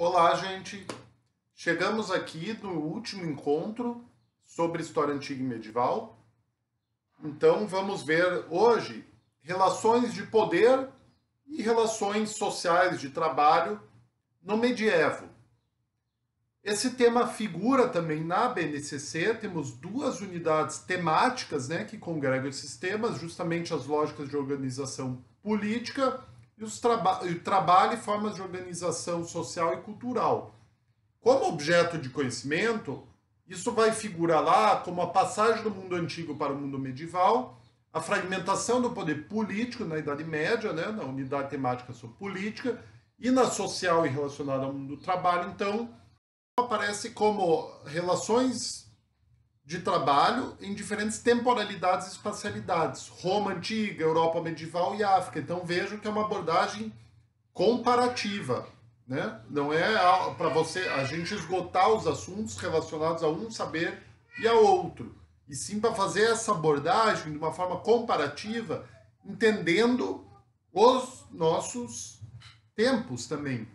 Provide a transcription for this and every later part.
Olá, gente! Chegamos aqui no último encontro sobre história antiga e medieval. Então, vamos ver hoje relações de poder e relações sociais de trabalho no medievo. Esse tema figura também na BNCC. Temos duas unidades temáticas, que congregam esses temas, justamente as lógicas de organização política e o trabalho e formas de organização social e cultural. Como objeto de conhecimento, isso vai figurar lá como a passagem do mundo antigo para o mundo medieval, a fragmentação do poder político na Idade Média, na unidade temática sobre política, e na social e relacionada ao mundo do trabalho. Então, aparece como relações de trabalho em diferentes temporalidades e espacialidades. Roma antiga, Europa medieval e África. Então vejam que é uma abordagem comparativa. Não é para a gente esgotar os assuntos relacionados a um saber e a outro. E sim para fazer essa abordagem de uma forma comparativa, entendendo os nossos tempos também.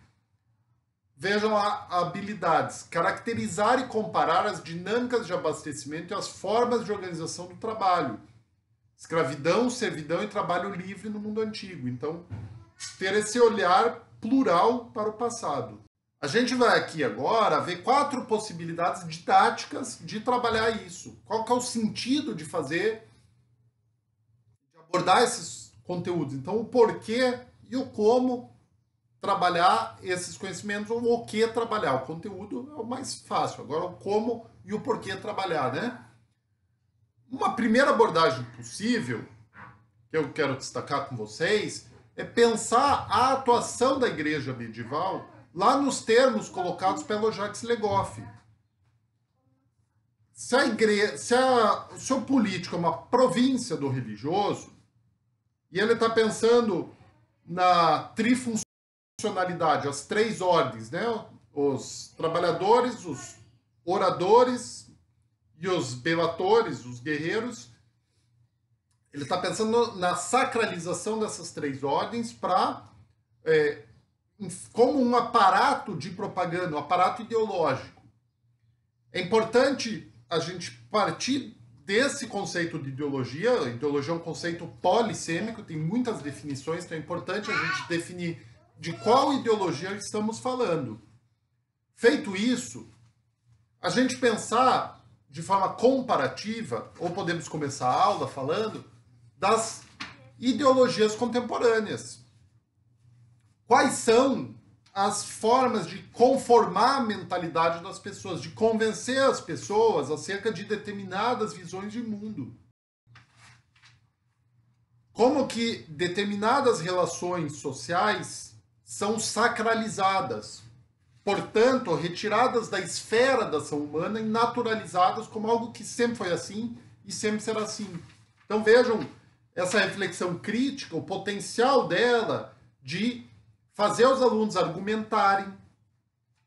Vejam lá habilidades. Caracterizar e comparar as dinâmicas de abastecimento e as formas de organização do trabalho. Escravidão, servidão e trabalho livre no mundo antigo. Então, ter esse olhar plural para o passado. A gente vai aqui agora ver 4 possibilidades didáticas de trabalhar isso. Qual que é o sentido de fazer, de abordar esses conteúdos. Então, o porquê e o como trabalhar esses conhecimentos, ou o que trabalhar. O conteúdo é o mais fácil. Agora, o como e o porquê trabalhar, Uma primeira abordagem possível, que eu quero destacar com vocês, é pensar a atuação da igreja medieval lá nos termos colocados pelo Jacques Le Goff. Se o seu político é uma província do religioso, e ele está pensando na trifuncionalidade, as 3 ordens, Os trabalhadores, os oradores e os belatores, os guerreiros. Ele está pensando na sacralização dessas 3 ordens como um aparato de propaganda, um aparato ideológico. É importante a gente partir desse conceito de ideologia. A ideologia é um conceito polissêmico, tem muitas definições, então é importante a gente definir de qual ideologia estamos falando. Feito isso, a gente pensar de forma comparativa, ou podemos começar a aula falando, das ideologias contemporâneas. Quais são as formas de conformar a mentalidade das pessoas, de convencer as pessoas acerca de determinadas visões de mundo? Como que determinadas relações sociais são sacralizadas, portanto, retiradas da esfera da ação humana e naturalizadas como algo que sempre foi assim e sempre será assim. Então vejam essa reflexão crítica, o potencial dela de fazer os alunos argumentarem,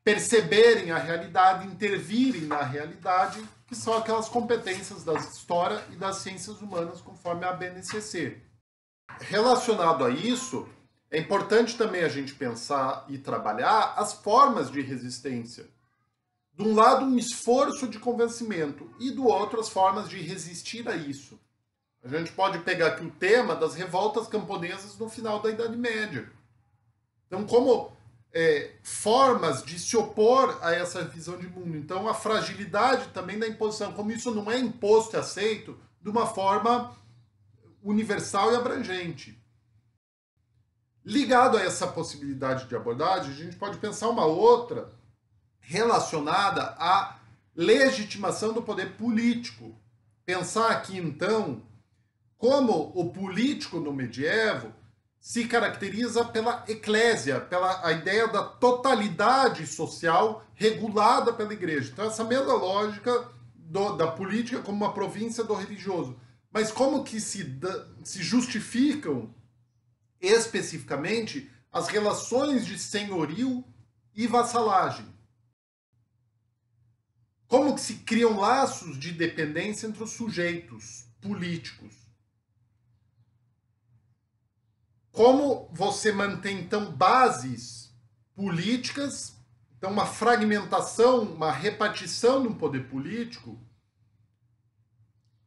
perceberem a realidade, intervirem na realidade, que são aquelas competências da história e das ciências humanas, conforme a BNCC. Relacionado a isso, é importante também a gente pensar e trabalhar as formas de resistência. De um lado, um esforço de convencimento, e do outro, as formas de resistir a isso. A gente pode pegar aqui o tema das revoltas camponesas no final da Idade Média. Então, como formas de se opor a essa visão de mundo. Então, a fragilidade também da imposição, como isso não é imposto e aceito de uma forma universal e abrangente. Ligado a essa possibilidade de abordagem, a gente pode pensar uma outra relacionada à legitimação do poder político. Pensar aqui, então, como o político no medievo se caracteriza pela eclésia, pela a ideia da totalidade social regulada pela igreja. Então, essa mesma lógica da política como uma província do religioso. Mas como que se justificam especificamente as relações de senhorio e vassalagem? Como que se criam laços de dependência entre os sujeitos políticos? Como você mantém, então, bases políticas Então, uma fragmentação, uma repartição do poder político,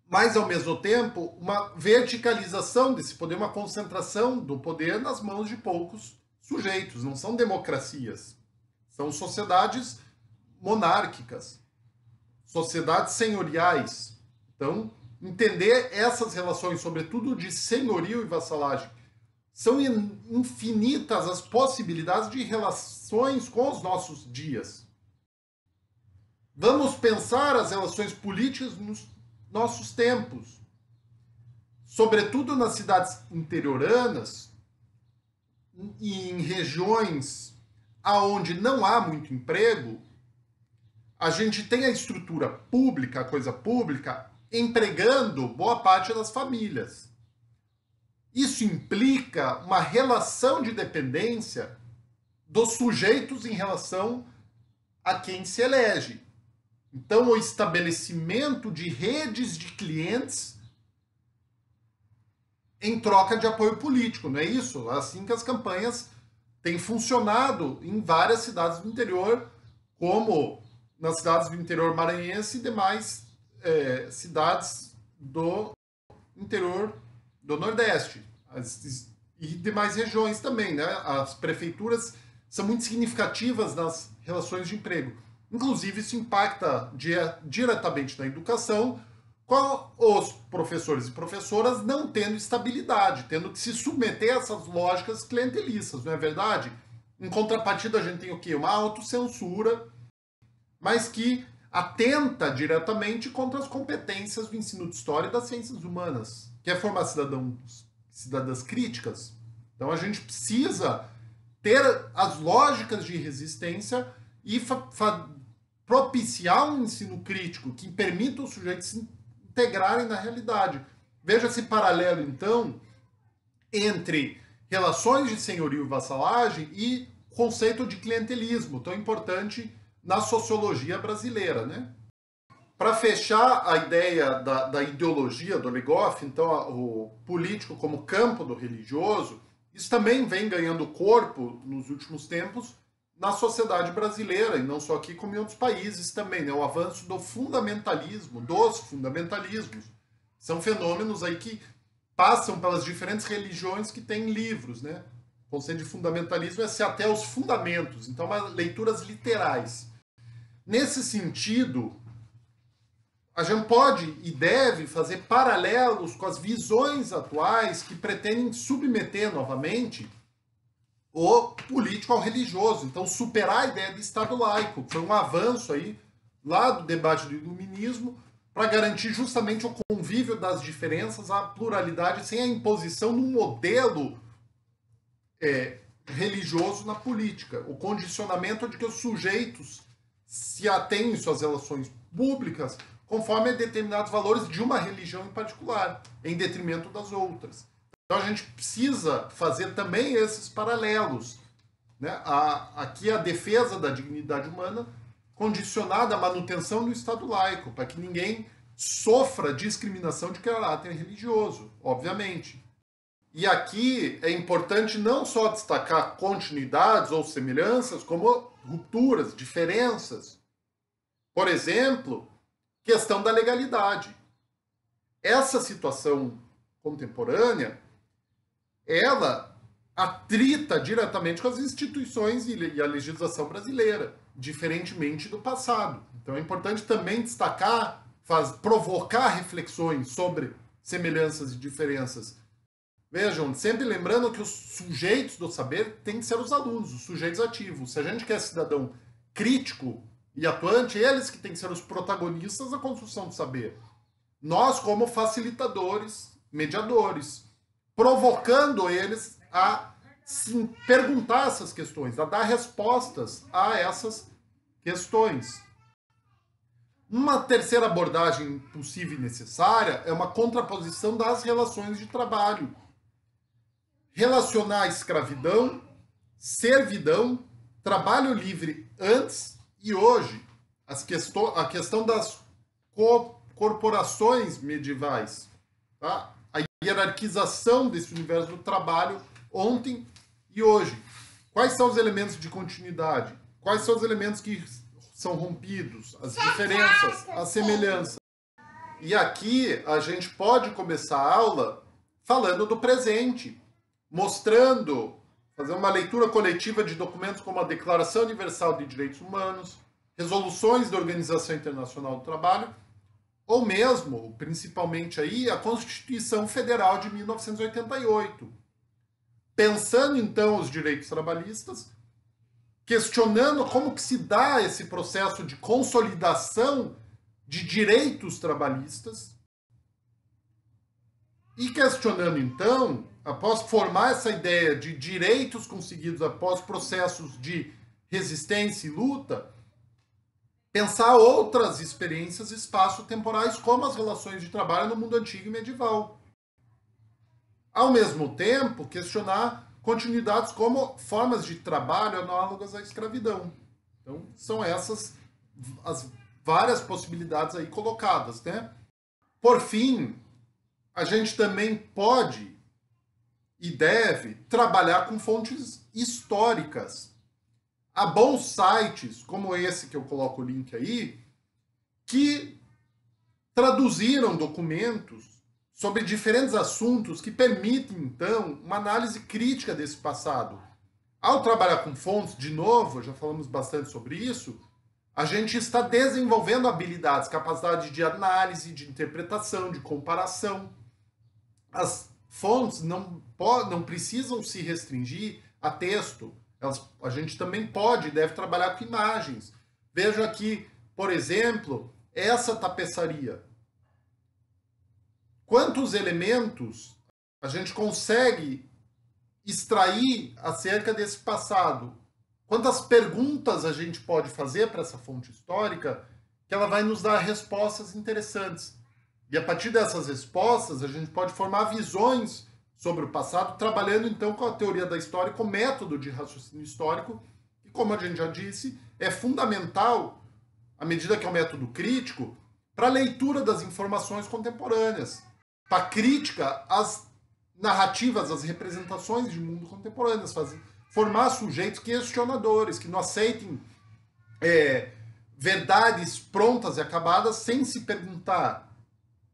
mas, ao mesmo tempo, uma verticalização desse poder, uma concentração do poder nas mãos de poucos sujeitos. Não são democracias, são sociedades monárquicas, sociedades senhoriais. Então, entender essas relações, sobretudo de senhorio e vassalagem, são infinitas as possibilidades de relações com os nossos dias. Vamos pensar as relações políticas nos nossos tempos. Sobretudo nas cidades interioranas e em regiões onde não há muito emprego, a gente tem a estrutura pública, a coisa pública, empregando boa parte das famílias. Isso implica uma relação de dependência dos sujeitos em relação a quem se elege. Então, o estabelecimento de redes de clientes em troca de apoio político, não é isso? Assim que as campanhas têm funcionado em várias cidades do interior, como nas cidades do interior maranhense e demais cidades do interior do Nordeste e demais regiões também, né? As prefeituras são muito significativas nas relações de emprego. Inclusive, isso impacta diretamente na educação, com os professores e professoras não tendo estabilidade, tendo que se submeter a essas lógicas clientelistas, não é verdade? Em contrapartida, a gente tem o quê? Uma autocensura, mas que atenta diretamente contra as competências do ensino de história e das ciências humanas, que é formar cidadãs críticas. Então, a gente precisa ter as lógicas de resistência e propiciar um ensino crítico que permita os sujeitos se integrarem na realidade. Veja esse paralelo, então, entre relações de senhorio e vassalagem e conceito de clientelismo, tão importante na sociologia brasileira, né? Para fechar a ideia da ideologia do Legoff, então o político como campo do religioso, isso também vem ganhando corpo nos últimos tempos na sociedade brasileira, e não só aqui, como em outros países também, né? O avanço do fundamentalismo, dos fundamentalismos. São fenômenos aí que passam pelas diferentes religiões que têm livros, né? O conceito de fundamentalismo é ser até os fundamentos, então leituras literais. Nesse sentido, a gente pode e deve fazer paralelos com as visões atuais que pretendem submeter novamente o político ao religioso. Então, superar a ideia de Estado laico, que foi um avanço aí lá do debate do iluminismo, para garantir justamente o convívio das diferenças, a pluralidade, sem a imposição de um modelo religioso na política. O condicionamento de que os sujeitos se atêm em suas relações públicas conforme determinados valores de uma religião em particular, em detrimento das outras. Então a gente precisa fazer também esses paralelos, né? Aqui a defesa da dignidade humana condicionada à manutenção do Estado laico, para que ninguém sofra discriminação de caráter religioso, obviamente. E aqui é importante não só destacar continuidades ou semelhanças, como rupturas, diferenças. Por exemplo, questão da legalidade. Essa situação contemporânea, ela atrita diretamente com as instituições e a legislação brasileira, diferentemente do passado. Então é importante também destacar, provocar reflexões sobre semelhanças e diferenças. Vejam, sempre lembrando que os sujeitos do saber têm que ser os alunos, os sujeitos ativos. Se a gente quer cidadão crítico e atuante, eles que têm que ser os protagonistas da construção do saber. Nós, como facilitadores, mediadores, provocando eles a se perguntar essas questões, a dar respostas a essas questões. Uma terceira abordagem possível e necessária é uma contraposição das relações de trabalho. Relacionar a escravidão, servidão, trabalho livre antes e hoje. A questão das corporações medievais, tá? A hierarquização desse universo do trabalho ontem e hoje. Quais são os elementos de continuidade? Quais são os elementos que são rompidos, as diferenças, as semelhanças. E aqui a gente pode começar a aula falando do presente, mostrando, fazer uma leitura coletiva de documentos como a Declaração Universal de Direitos Humanos, resoluções da Organização Internacional do Trabalho, ou mesmo, principalmente aí, a Constituição Federal de 1988. Pensando então os direitos trabalhistas, questionando como que se dá esse processo de consolidação de direitos trabalhistas e questionando então, após formar essa ideia de direitos conseguidos após processos de resistência e luta, pensar outras experiências espaço-temporais como as relações de trabalho no mundo antigo e medieval. Ao mesmo tempo, questionar continuidades como formas de trabalho análogas à escravidão. Então, são essas as várias possibilidades aí colocadas, né? Por fim, a gente também pode e deve trabalhar com fontes históricas. Há bons sites, como esse que eu coloco o link aí, que traduziram documentos sobre diferentes assuntos que permitem, então, uma análise crítica desse passado. Ao trabalhar com fontes, de novo, já falamos bastante sobre isso, a gente está desenvolvendo habilidades, capacidade de análise, de interpretação, de comparação. As fontes não precisam se restringir a texto. A gente também pode e deve trabalhar com imagens. Veja aqui, por exemplo, essa tapeçaria. Quantos elementos a gente consegue extrair acerca desse passado? Quantas perguntas a gente pode fazer para essa fonte histórica que ela vai nos dar respostas interessantes. E a partir dessas respostas, a gente pode formar visões sobre o passado, trabalhando então com a teoria da história, com o método de raciocínio histórico, que, como a gente já disse, é fundamental, à medida que é um método crítico, para a leitura das informações contemporâneas, para a crítica às narrativas, às representações de mundo contemporâneas, formar sujeitos questionadores, que não aceitem verdades prontas e acabadas sem se perguntar,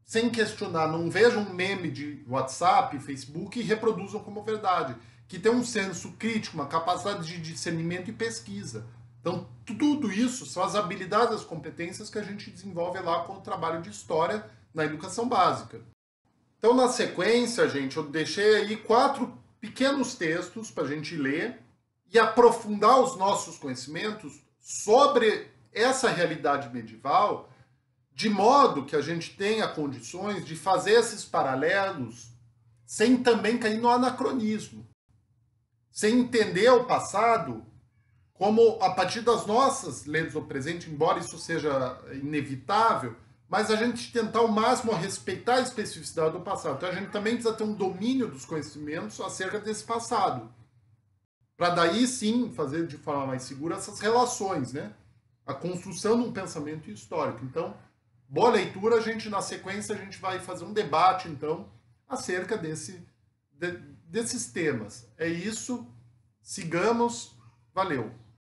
sem questionar. Não vejam um meme de WhatsApp, Facebook e reproduzam como verdade. Que tem um senso crítico, uma capacidade de discernimento e pesquisa. Então, tudo isso são as habilidades, as competências que a gente desenvolve lá com o trabalho de história na educação básica. Então, na sequência, gente, eu deixei aí 4 pequenos textos para a gente ler e aprofundar os nossos conhecimentos sobre essa realidade medieval, de modo que a gente tenha condições de fazer esses paralelos sem também cair no anacronismo, sem entender o passado como a partir das nossas lentes do presente, embora isso seja inevitável, mas a gente tentar ao máximo respeitar a especificidade do passado. Então a gente também precisa ter um domínio dos conhecimentos acerca desse passado, para daí sim fazer de forma mais segura essas relações, né? A construção de um pensamento histórico. Então, boa leitura. Na sequência, a gente vai fazer um debate, então, acerca desses temas. É isso. Sigamos. Valeu.